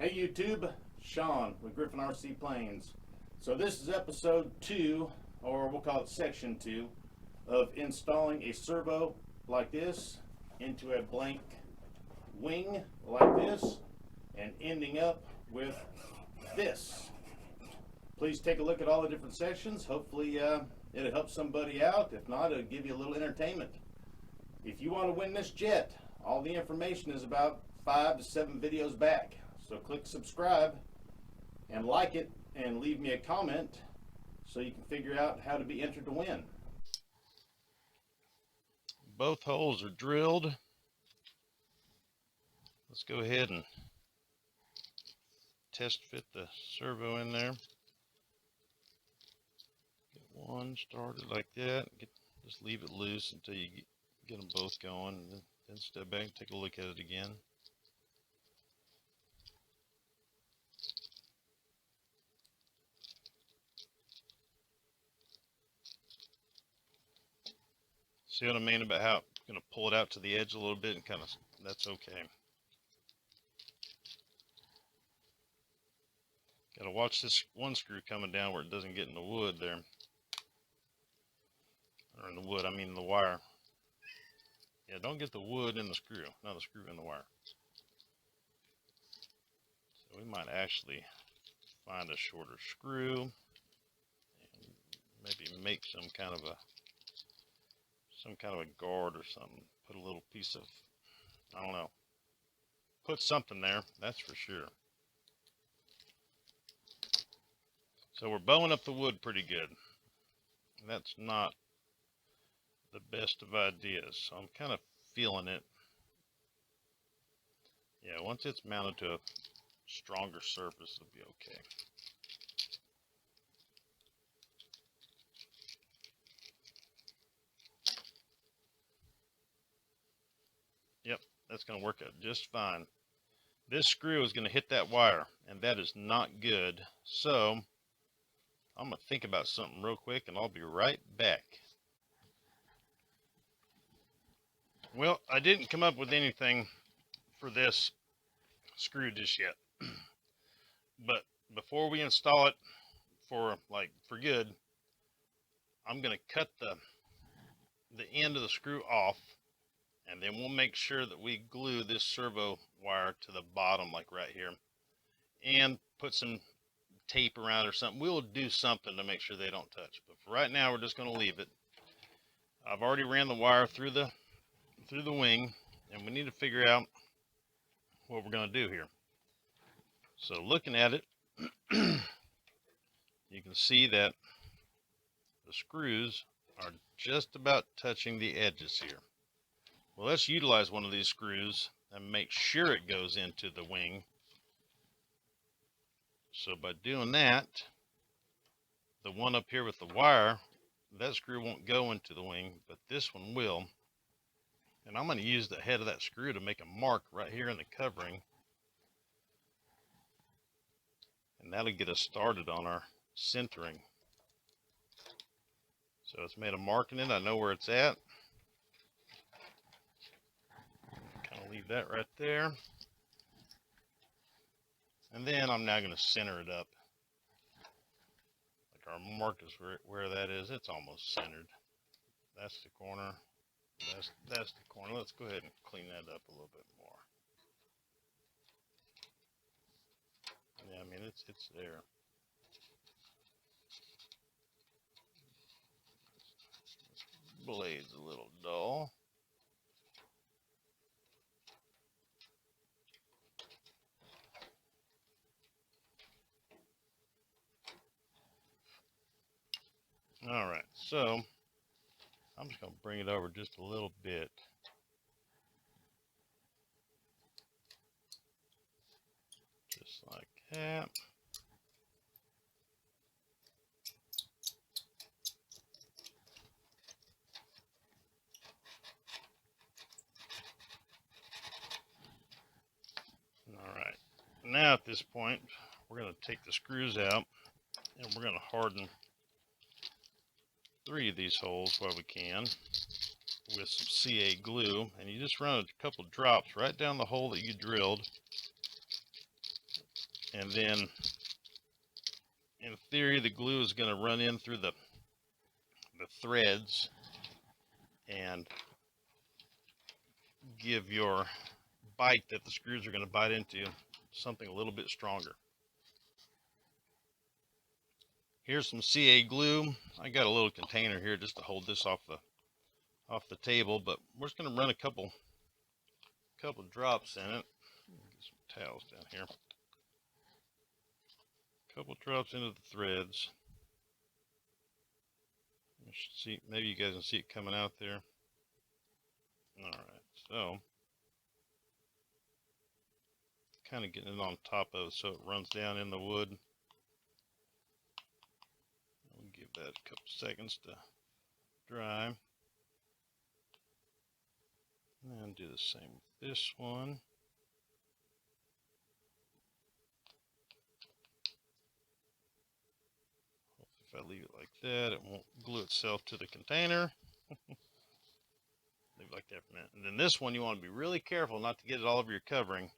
Hey YouTube, Sean with Griffin RC Planes. So this is episode 2, or we'll call it section 2, of installing a servo like this into a blank wing like this and ending up with this. Please take a look at all the different sections. Hopefully it'll help somebody out. If not, it'll give you a little entertainment. If you want to win this jet, all the information is about 5 to 7 videos back. So click subscribe and like it and leave me a comment so you can figure out how to be entered to win. Both holes are drilled. Let's go ahead and test fit the servo in there. Get one started like that. Just leave it loose until you get them both going, and then step back and take a look at it again. See what I mean about how I'm going to pull it out to the edge a little bit and kind of, that's okay. Got to watch this one screw coming down where it doesn't get in the wood there. Or in the wood, I mean the wire. Yeah, don't get the wood in the screw, not the screw in the wire. So we might actually find a shorter screw and maybe make some kind of a guard or something. Put a little piece of, I don't know, put something there, that's for sure. So we're bowing up the wood pretty good. That's not the best of ideas, so I'm kind of feeling it. Yeah, once it's mounted to a stronger surface, it'll be okay. Yep, that's going to work out just fine. This screw is going to hit that wire, and that is not good. So I'm going to think about something real quick, and I'll be right back. Well, I didn't come up with anything for this screw just yet. But before we install it for good, I'm going to cut the end of the screw off, and then we'll make sure that we glue this servo wire to the bottom, like right here, and put some tape around or something. We'll do something to make sure they don't touch, but for right now we're just going to leave it. I've already ran the wire through the wing, and we need to figure out what we're going to do here. So looking at it, you can see that the screws are just about touching the edges here. Well, let's utilize one of these screws and make sure it goes into the wing. So by doing that, the one up here with the wire, that screw won't go into the wing, but this one will. And I'm going to use the head of that screw to make a mark right here in the covering. And that'll get us started on our centering. So it's made a mark in it. I know where it's at. Kind of leave that right there. And then I'm now going to center it up. Like our mark is where that is. It's almost centered. That's the corner. That's the corner. Let's go ahead and clean that up a little bit more. Yeah, I mean it's there. This blade's a little dull. All right, so I'm just going to bring it over just a little bit. Just like that. All right, now at this point, we're going to take the screws out and we're going to harden 3 of these holes while we can with some CA glue, and you just run a couple drops right down the hole that you drilled And then in theory the glue is going to run in through the threads and give your bite that the screws are going to bite into something a little bit stronger. Here's some CA glue. I got a little container here just to hold this off the table, but we're just going to run a couple drops in it. Get some towels down here. Couple drops into the threads. You should see, maybe you guys can see it coming out there. All right, so kind of getting it on top of it so it runs down in the wood. We'll give that a couple seconds to dry. And do the same with this one. If I leave it like that, it won't glue itself to the container. Leave it like that for a minute. And then this one, you want to be really careful not to get it all over your covering.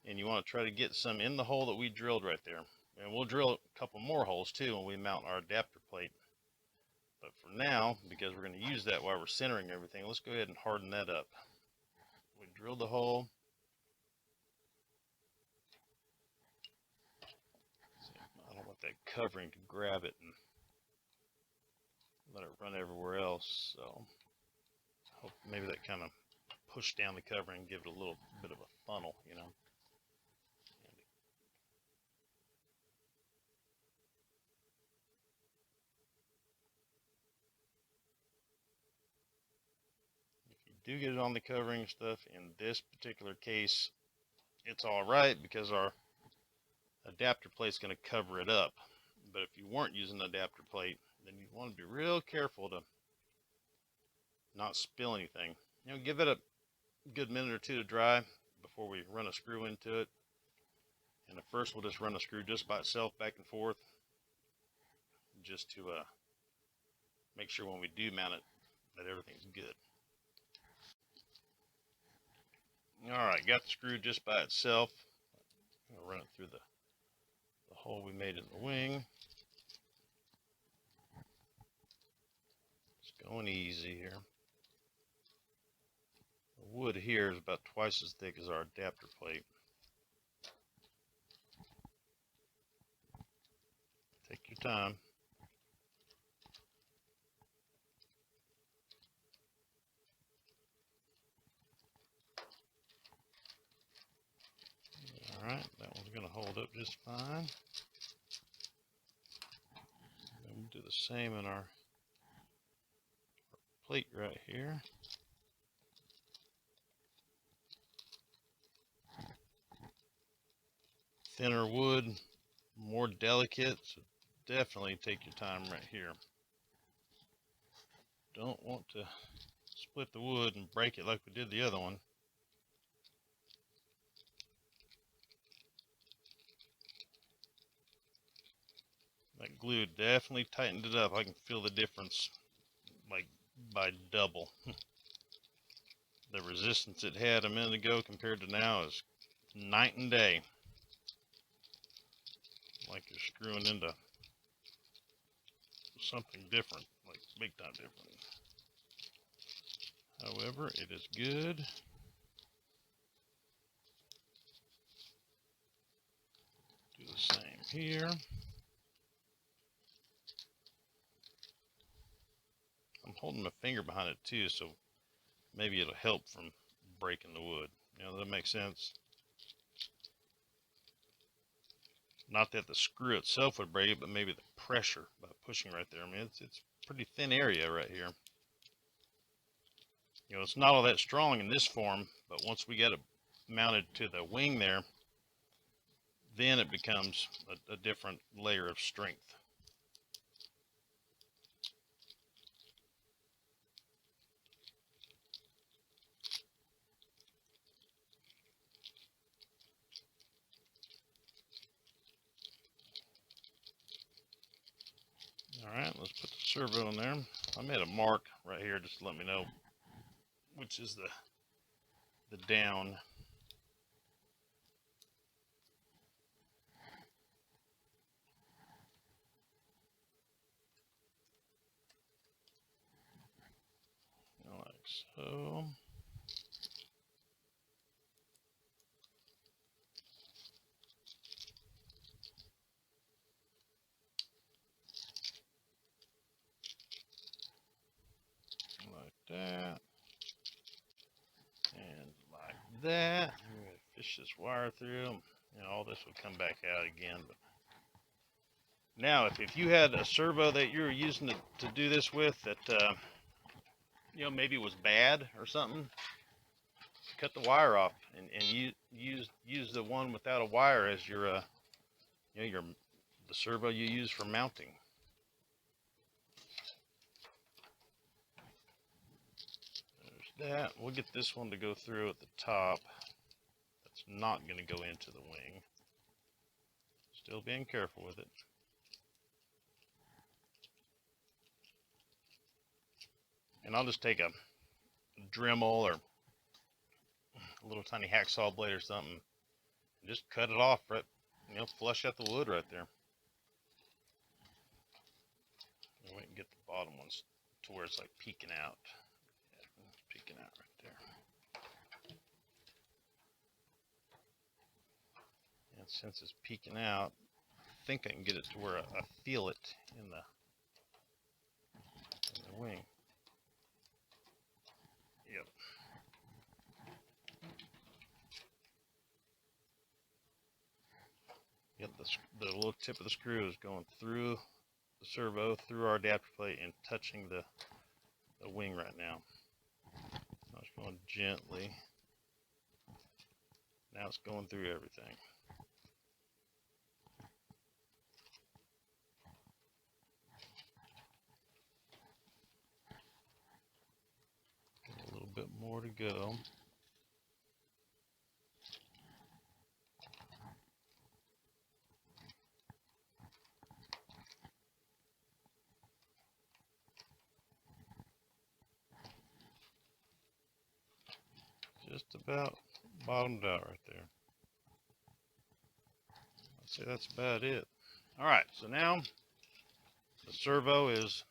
And you want to try to get some in the hole that we drilled right there. And we'll drill a couple more holes too when we mount our adapter plate. But for now, because we're going to use that while we're centering everything, let's go ahead and harden that up. We drilled the hole. I don't want that covering to grab it and let it run everywhere else. So hope maybe that kind of pushed down the covering and give it a little bit of a funnel, you know. Do get it on the covering stuff. In this particular case, it's all right because our adapter plate is going to cover it up. But if you weren't using an adapter plate, then you want to be real careful to not spill anything. You know, give it a good minute or two to dry before we run a screw into it. And at first we'll just run a screw just by itself back and forth, just to make sure when we do mount it that everything's good. Alright, got the screw just by itself. I'm going to run it through the hole we made in the wing. Just going easy here. The wood here is about twice as thick as our adapter plate. Take your time. Alright, that one's going to hold up just fine. And we'll do the same in our plate right here. Thinner wood, more delicate, so definitely take your time right here. Don't want to split the wood and break it like we did the other one. That glue definitely tightened it up. I can feel the difference like by double. The resistance it had a minute ago compared to now is night and day. Like you're screwing into something different, like big time different. However, it is good. Do the same here. I'm holding my finger behind it too, so maybe it'll help from breaking the wood. You know, does that make sense? Not that the screw itself would break it, but maybe the pressure by pushing right there. I mean, it's pretty thin area right here. You know, it's not all that strong in this form, but once we get it mounted to the wing there, then it becomes a different layer of strength. Alright, let's put the servo in there. I made a mark right here just to let me know which is the down. So like that, and like that. I'm going to fish this wire through. And all this would come back out again. But now, if you had a servo that you were using to do this with that, you know, maybe was bad or something, cut the wire off and use the one without a wire as your, you know, the servo you use for mounting. There's that. We'll get this one to go through at the top. That's not going to go into the wing. Still being careful with it. And I'll just take a Dremel or a little tiny hacksaw blade or something and just cut it off, right, you know, flush out the wood right there. And we can get the bottom ones to where it's like peeking out. Yeah, it's peeking out right there. And since it's peeking out, I think I can get it to where I feel it in the wing. Yep. Yep, the little tip of the screw is going through the servo, through our adapter plate, and touching the wing right now. So it's going gently. Now it's going through everything. Got a little bit more to go. Just about bottomed out right there. I'd say that's about it. Alright, so now the servo it's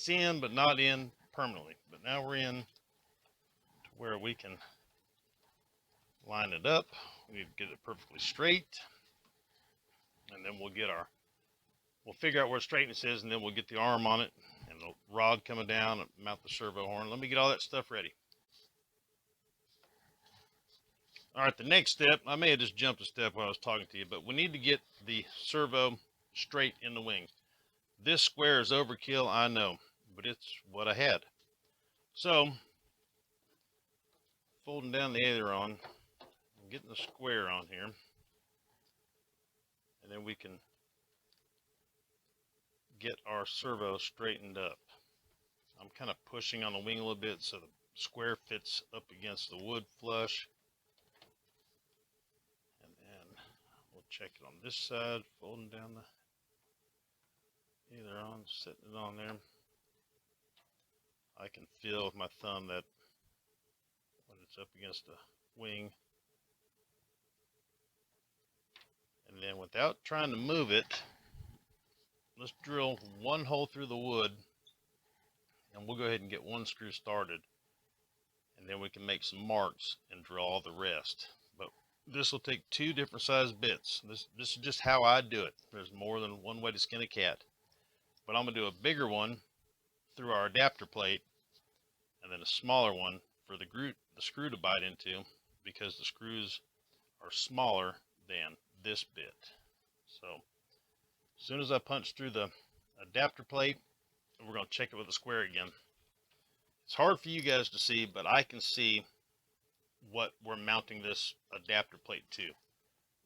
in but not in permanently. But now we're in to where we can line it up. We need to get it perfectly straight. And then we'll figure out where straightness is, and then we'll get the arm on it and the rod coming down and mount the servo horn. Let me get all that stuff ready. All right, the next step, I may have just jumped a step while I was talking to you, but we need to get the servo straight in the wing. This square is overkill, I know, but it's what I had. So, folding down the aileron, getting the square on here, and then we can get our servo straightened up. I'm kind of pushing on the wing a little bit so the square fits up against the wood flush. We'll check it on this side, folding down the aileron, setting it on there. I can feel with my thumb that when it's up against the wing. And then without trying to move it, let's drill one hole through the wood, and we'll go ahead and get one screw started. And then we can make some marks and drill all the rest. But this will take two different size bits. This is just how I do it. There's more than one way to skin a cat. But I'm going to do a bigger one through our adapter plate, and then a smaller one for the screw to bite into, because the screws are smaller than this bit. So as soon as I punch through the adapter plate, we're going to check it with the square again. It's hard for you guys to see, but I can see what we're mounting this adapter plate to.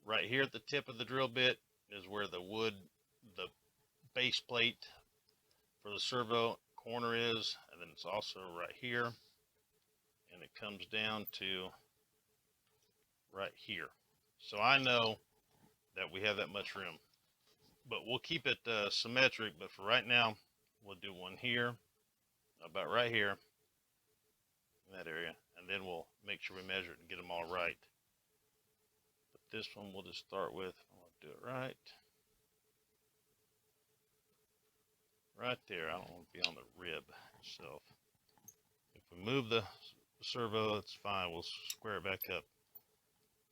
Right here at the tip of the drill bit is where the base plate for the servo corner is, and then it's also right here, and it comes down to right here. So I know that we have that much room, but we'll keep it symmetric. But for right now, we'll do one here, about right here in that area, and then we'll make sure we measure it and get them all right. But this one we'll just start with. I'll do it right there. I don't want to be on the rib itself. If we move the servo, it's fine. We'll square it back up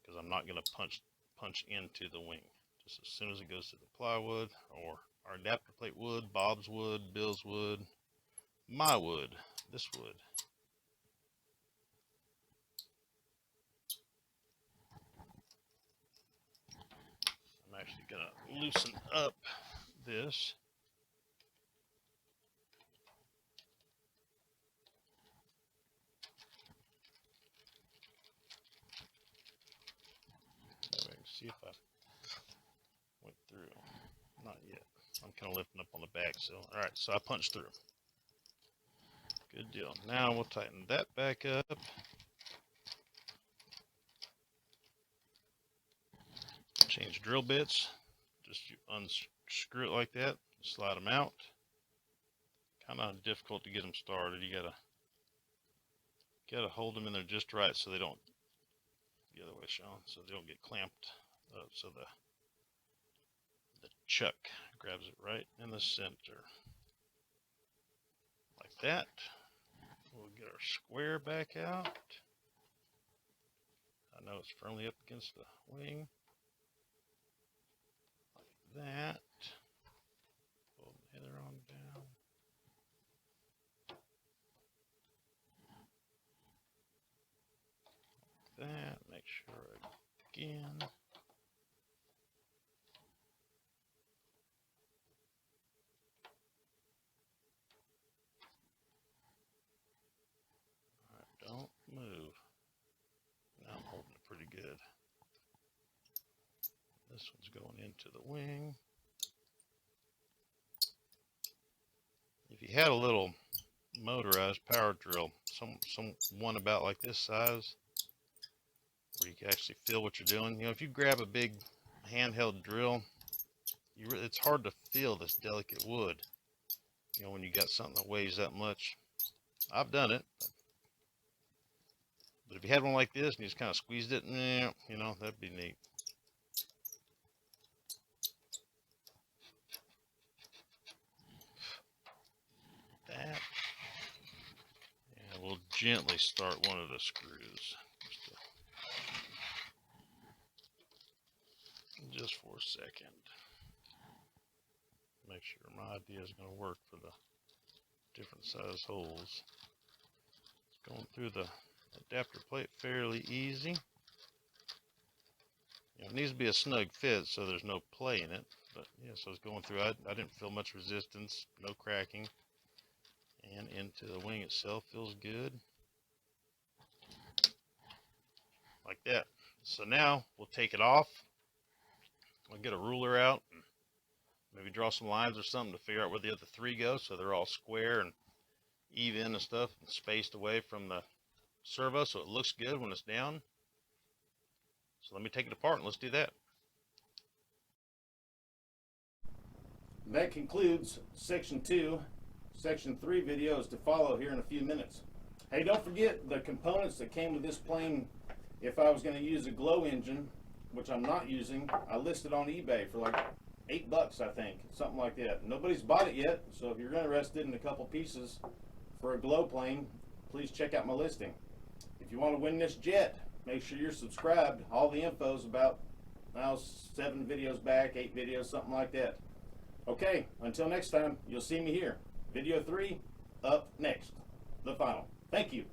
because I'm not going to punch into the wing. Just as soon as it goes to the plywood or our adapter plate wood, Bob's wood, Bill's wood, my wood, this wood. I'm actually going to loosen up this. See if I went through. Not yet. I'm kind of lifting up on the back, so alright, so I punched through. Good deal. Now we'll tighten that back up. Change drill bits. Just you unscrew it like that, slide them out. Kind of difficult to get them started. You gotta hold them in there just right so they don't, the other way, Sean, so they don't get clamped up. So the chuck grabs it right in the center, like that. We'll get our square back out. I know it's firmly up against the wing, like that. Pull the header on down. Like that. Make sure again. Don't move. Now I'm holding it pretty good. This one's going into the wing. If you had a little motorized power drill, one about like this size, where you can actually feel what you're doing. You know, if you grab a big handheld drill, it's hard to feel this delicate wood. You know, when you got something that weighs that much. I've done it. But if you had one like this and you just kind of squeezed it, you know, that'd be neat. That. And we'll gently start one of the screws. Just for a second. Make sure my idea is going to work for the different size holes. It's going through the adapter plate fairly easy. You know, it needs to be a snug fit so there's no play in it. But yeah, so it's going through. I didn't feel much resistance, no cracking. And into the wing itself feels good. Like that. So now we'll take it off. I'll get a ruler out and maybe draw some lines or something to figure out where the other three go so they're all square and even and stuff and spaced away from the servo so it looks good when it's down. So let me take it apart and let's do that. That concludes section 2. Section 3 video is to follow here in a few minutes. Hey, don't forget the components that came with this plane. If I was going to use a glow engine, which I'm not using, I listed on eBay for like $8, I think, something like that. Nobody's bought it yet, so if you're interested in a couple pieces for a glow plane, please check out my listing. If you want to win this jet, make sure you're subscribed. All the info's about now 7 videos back, 8 videos, something like that. Okay, until next time, you'll see me here. Video 3 up next, the final. Thank you.